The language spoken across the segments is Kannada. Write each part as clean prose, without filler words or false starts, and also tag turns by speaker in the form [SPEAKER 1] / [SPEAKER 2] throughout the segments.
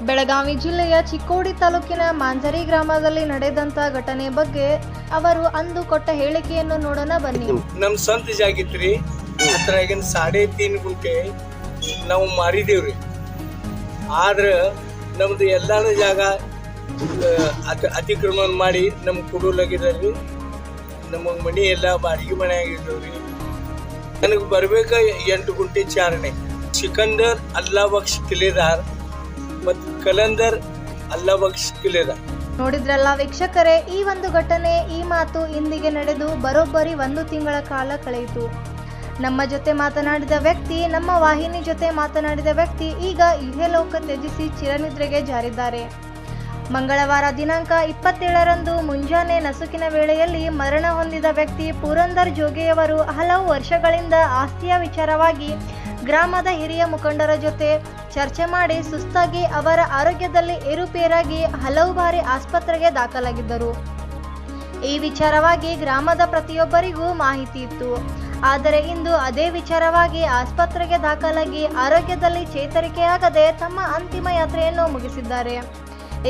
[SPEAKER 1] ಬೆಳಗಾವಿ ಜಿಲ್ಲೆಯ ಚಿಕ್ಕೋಡಿ ತಾಲೂಕಿನ ಮಾಂಜರಿ ಗ್ರಾಮದಲ್ಲಿ ನಡೆದಂತ ಘಟನೆ ಬಗ್ಗೆ ಅವರು ಅಂದು ಕೊಟ್ಟ ಹೇಳಿಕೆಯನ್ನು ನೋಡೋಣ ಬನ್ನಿ.
[SPEAKER 2] ನಮ್ ಸ್ವಂತ ಜಾಗ ಇತ್ರಿ, ಅದ್ರಾಗಿನ 3.5 ಗುಂಟೆ ನಾವು ಮಾರಿದೇವ್ರಿ. ಆದ್ರ ನಮ್ದು ಎಲ್ಲಾನು ಜಾಗ ಅತಿಕ್ರಮಣ ಮಾಡಿ ನಮ್ಗೆ ಕೊಡಲಾಗಿದ್ರಿ. ನಮಗೆ ಮನಿ ಎಲ್ಲ ಬಾಡಿಗೆ ಮನೆ ಆಗಿದ್ದವ್ರಿ. ನನಗೆ ಬರ್ಬೇಕ 8 ಗುಂಟೆ ಚಾರಣೆ. ಸಿಕಂದರ್ ಅಲ್ಲಾ ಬಕ್ಷ್ ಕಿಲೇದಾರ್ ಮತ್ತು ಕಲಂದರ್ ಅಲ್ಲಾ ಬಕ್ಷ್ ಕಿಲೇದಾರ್.
[SPEAKER 1] ನೋಡಿದ್ರಲ್ಲ ವೀಕ್ಷಕರೇ, ಈ ಒಂದು ಘಟನೆ, ಈ ಮಾತು ಇಂದಿಗೆ ನಡೆದು ಬರೋಬ್ಬರಿ 1 ತಿಂಗಳ ಕಾಲ ಕಳೆಯಿತು. ನಮ್ಮ ಜೊತೆ ಮಾತನಾಡಿದ ವ್ಯಕ್ತಿ, ನಮ್ಮ ವಾಹಿನಿ ಜೊತೆ ಮಾತನಾಡಿದ ವ್ಯಕ್ತಿ ಈಗ ಇಹಲೋಕ ತ್ಯಜಿಸಿ ಚಿರನಿದ್ರೆಗೆ ಜಾರಿದ್ದಾರೆ. ಮಂಗಳವಾರ ದಿನಾಂಕ 27ರಂದು ಮುಂಜಾನೆ ನಸುಕಿನ ವೇಳೆಯಲ್ಲಿ ಮರಣ ಹೊಂದಿದ ವ್ಯಕ್ತಿ ಪುರಂದರ್ ಜೋಗೆಯವರು ಹಲವು ವರ್ಷಗಳಿಂದ ಆಸ್ತಿಯ ವಿಚಾರವಾಗಿ ಗ್ರಾಮದ ಹಿರಿಯ ಮುಖಂಡರ ಜೊತೆ ಚರ್ಚೆ ಮಾಡಿ ಸುಸ್ತಾಗಿ ಅವರ ಆರೋಗ್ಯದಲ್ಲಿ ಏರುಪೇರಾಗಿ ಹಲವು ಬಾರಿ ಆಸ್ಪತ್ರೆಗೆ ದಾಖಲಾಗಿದ್ದರು. ಈ ವಿಚಾರವಾಗಿ ಗ್ರಾಮದ ಪ್ರತಿಯೊಬ್ಬರಿಗೂ ಮಾಹಿತಿ ಇತ್ತು. ಆದರೆ ಇಂದು ಅದೇ ವಿಚಾರವಾಗಿ ಆಸ್ಪತ್ರೆಗೆ ದಾಖಲಾಗಿ ಆರೋಗ್ಯದಲ್ಲಿ ಚೇತರಿಕೆಯಾಗದೆ ತಮ್ಮ ಅಂತಿಮ ಯಾತ್ರೆಯನ್ನು ಮುಗಿಸಿದ್ದಾರೆ.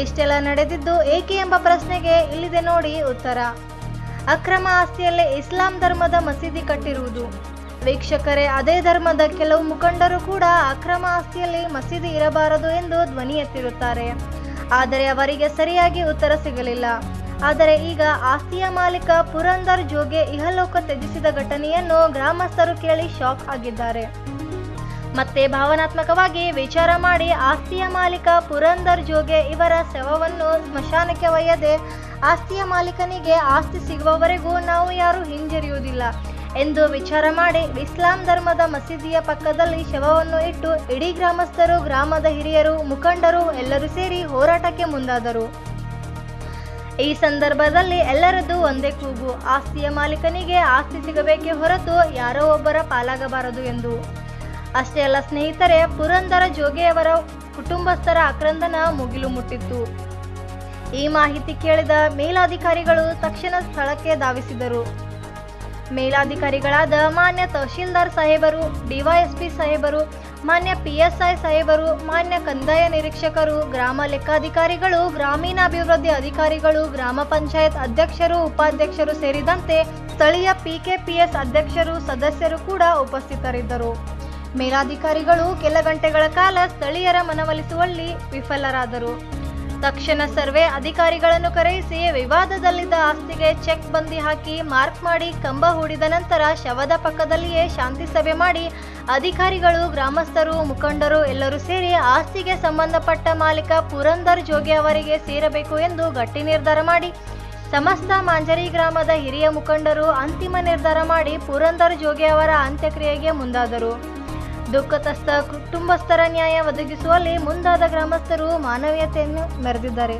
[SPEAKER 1] ಇಷ್ಟೆಲ್ಲ ನಡೆದಿದ್ದು ಏಕೆ ಎಂಬ ಪ್ರಶ್ನೆಗೆ ಇಲ್ಲಿದೆ ನೋಡಿ ಉತ್ತರ. ಅಕ್ರಮ ಆಸ್ತಿಯಲ್ಲಿ ಇಸ್ಲಾಂ ಧರ್ಮದ ಮಸೀದಿ ಕಟ್ಟಿರುವುದು. ವೀಕ್ಷಕರೇ, ಅದೇ ಧರ್ಮದ ಕೆಲವು ಮುಖಂಡರು ಕೂಡ ಅಕ್ರಮ ಆಸ್ತಿಯಲ್ಲಿ ಮಸೀದಿ ಇರಬಾರದು ಎಂದು ಧ್ವನಿ ಎತ್ತಿರುತ್ತಾರೆ. ಆದರೆ ಅವರಿಗೆ ಸರಿಯಾಗಿ ಉತ್ತರ ಸಿಗಲಿಲ್ಲ. ಆದರೆ ಈಗ ಆಸ್ತಿಯ ಮಾಲೀಕ ಪುರಂದರ್ ಜೋಗೆ ಇಹಲೋಕ ತ್ಯಜಿಸಿದ ಘಟನೆಯನ್ನು ಗ್ರಾಮಸ್ಥರು ಕೇಳಿ ಶಾಕ್ ಆಗಿದ್ದಾರೆ. ಮತ್ತೆ ಭಾವನಾತ್ಮಕವಾಗಿ ವಿಚಾರ ಮಾಡಿ ಆಸ್ತಿಯ ಮಾಲೀಕ ಪುರಂದರ್ ಜೋಗೆ ಇವರ ಶವವನ್ನು ಸ್ಮಶಾನಕ್ಕೆ ಒಯ್ಯದೆ ಆಸ್ತಿಯ ಮಾಲೀಕನಿಗೆ ಆಸ್ತಿ ಸಿಗುವವರೆಗೂ ನಾವು ಯಾರು ಹಿಂಜರಿಯುವುದಿಲ್ಲ ಎಂದು ವಿಚಾರ ಮಾಡಿ ಇಸ್ಲಾಂ ಧರ್ಮದ ಮಸೀದಿಯ ಪಕ್ಕದಲ್ಲಿ ಶವವನ್ನು ಇಟ್ಟು ಇಡೀ ಗ್ರಾಮಸ್ಥರು, ಗ್ರಾಮದ ಹಿರಿಯರು, ಮುಖಂಡರು ಎಲ್ಲರೂ ಸೇರಿ ಹೋರಾಟಕ್ಕೆ ಮುಂದಾದರು. ಈ ಸಂದರ್ಭದಲ್ಲಿ ಎಲ್ಲರದ್ದು ಒಂದೇ ಕೂಗು, ಆಸ್ತಿಯ ಮಾಲೀಕನಿಗೆ ಆಸ್ತಿ ಸಿಗಬೇಕೇ ಹೊರತು ಯಾರೋ ಒಬ್ಬರ ಪಾಲಾಗಬಾರದು ಎಂದು. ಅಷ್ಟೇ ಅಲ್ಲ ಸ್ನೇಹಿತರೆ, ಪುರಂದರ ಜೋಗೆಯವರ ಕುಟುಂಬಸ್ಥರ ಆಕ್ರಂದನ ಮುಗಿಲು ಮುಟ್ಟಿತ್ತು. ಈ ಮಾಹಿತಿ ಕೇಳಿದ ಮೇಲಾಧಿಕಾರಿಗಳು ತಕ್ಷಣ ಸ್ಥಳಕ್ಕೆ ಧಾವಿಸಿದರು. ಮೇಲಾಧಿಕಾರಿಗಳಾದ ಮಾನ್ಯ ತಹಶೀಲ್ದಾರ್ ಸಾಹೇಬರು, ಡಿವೈಎಸ್ಪಿ ಸಾಹೇಬರು, ಮಾನ್ಯ PSI ಸಾಹೇಬರು, ಮಾನ್ಯ ಕಂದಾಯ ನಿರೀಕ್ಷಕರು, ಗ್ರಾಮ ಲೆಕ್ಕಾಧಿಕಾರಿಗಳು, ಗ್ರಾಮೀಣಾಭಿವೃದ್ಧಿ ಅಧಿಕಾರಿಗಳು, ಗ್ರಾಮ ಪಂಚಾಯತ್ ಅಧ್ಯಕ್ಷರು, ಉಪಾಧ್ಯಕ್ಷರು ಸೇರಿದಂತೆ ಸ್ಥಳೀಯ PKPS ಅಧ್ಯಕ್ಷರು, ಸದಸ್ಯರು ಕೂಡ ಉಪಸ್ಥಿತರಿದ್ದರು. ಮೇಲಾಧಿಕಾರಿಗಳು ಕೆಲ ಗಂಟೆಗಳ ಕಾಲ ಸ್ಥಳೀಯರ ಮನವೊಲಿಸುವಲ್ಲಿ ವಿಫಲರಾದರು. ತಕ್ಷಣ ಸರ್ವೆ ಅಧಿಕಾರಿಗಳನ್ನು ಕರೆಯಿಸಿ ವಿವಾದದಲ್ಲಿದ್ದ ಆಸ್ತಿಗೆ ಚೆಕ್ ಬಂದಿ ಹಾಕಿ ಮಾರ್ಕ್ ಮಾಡಿ ಕಂಬ ಹೂಡಿದ ನಂತರ ಶವದ ಪಕ್ಕದಲ್ಲಿಯೇ ಶಾಂತಿ ಸಭೆ ಮಾಡಿ ಅಧಿಕಾರಿಗಳು, ಗ್ರಾಮಸ್ಥರು, ಮುಖಂಡರು ಎಲ್ಲರೂ ಸೇರಿ ಆಸ್ತಿಗೆ ಸಂಬಂಧಪಟ್ಟ ಮಾಲೀಕ ಪುರಂದರ್ ಜೋಗೆ ಅವರಿಗೆ ಸೇರಬೇಕು ಎಂದು ಗಟ್ಟಿ ನಿರ್ಧಾರ ಮಾಡಿ ಸಮಸ್ತ ಮಾಂಜರಿ ಗ್ರಾಮದ ಹಿರಿಯ ಮುಖಂಡರು ಅಂತಿಮ ನಿರ್ಧಾರ ಮಾಡಿ ಪುರಂದರ್ ಜೋಗೆ ಅವರ ಅಂತ್ಯಕ್ರಿಯೆಗೆ ಮುಂದಾದರು. ದುಃಖತಸ್ಥ ಕುಟುಂಬಸ್ಥರ ನ್ಯಾಯ ಒದಗಿಸುವಲ್ಲಿ ಮುಂದಾದ ಗ್ರಾಮಸ್ಥರು ಮಾನವೀಯತೆಯನ್ನು ಮೆರೆದಿದ್ದಾರೆ.